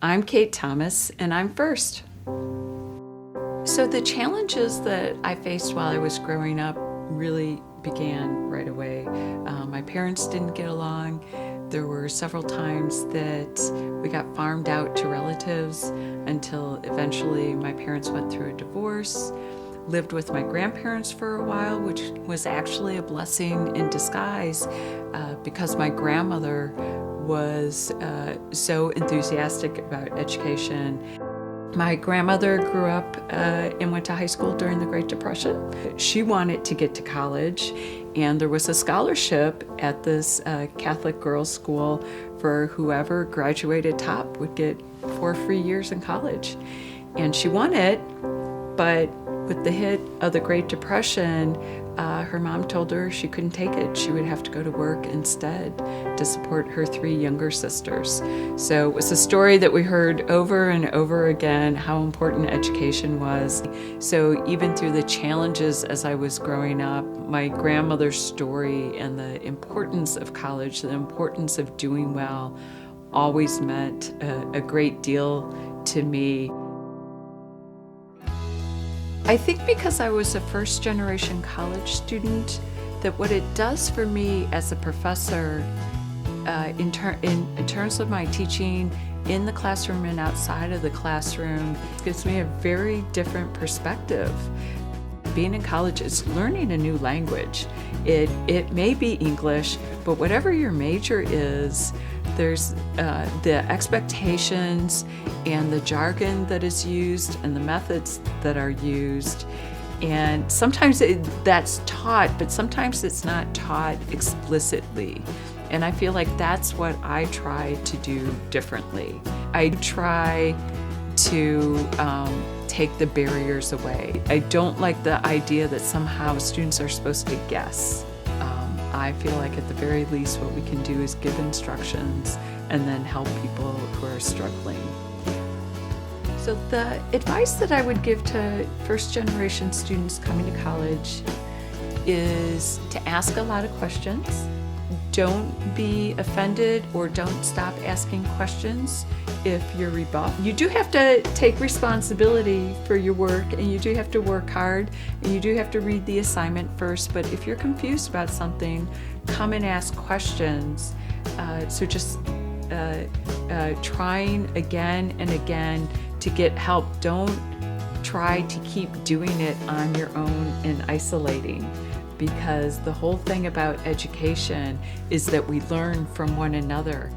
I'm KateThomas, and I'm first. So the challenges that I faced while I was growing up really began right away. My parents didn't get along. There were several times that we got farmed out to relatives until eventually my parents went through a divorce, lived with my grandparents for a while, which was actually a blessing in disguise because my grandmother was so enthusiastic about education. My grandmother grew up and went to high school during the Great Depression. She wanted to get to college, and there was a scholarship at this Catholic girls' school for whoever graduated top would get 4 free years in college. And she won it, but with the hit of the Great Depression, her mom told her she couldn't take it. She would have to go to work instead to support her 3 younger sisters. So it was a story that we heard over and over again, how important education was. So even through the challenges as I was growing up, my grandmother's story and the importance of college, the importance of doing well, always meant a great deal to me. I think because I was a first-generation college student, that what it does for me as a professor in terms of my teaching in the classroom and outside of the classroom gives me a very different perspective. Being in college is learning a new language. It may be English, but whatever your major is, there's the expectations and the jargon that is used and the methods that are used. And sometimes that's taught, but sometimes it's not taught explicitly. And I feel like that's what I try to do differently. I try to take the barriers away. I don't like the idea that somehow students are supposed to guess. I feel like at the very least what we can do is give instructions and then help people who are struggling. So the advice that I would give to first-generation students coming to college is to ask a lot of questions. Don't be offended or don't stop asking questions if you're rebuffed. You do have to take responsibility for your work, and you do have to work hard, and you do have to read the assignment first, but if you're confused about something, come and ask questions. So just trying again and again to get help. Don't try to keep doing it on your own and isolating, because the whole thing about education is that we learn from one another.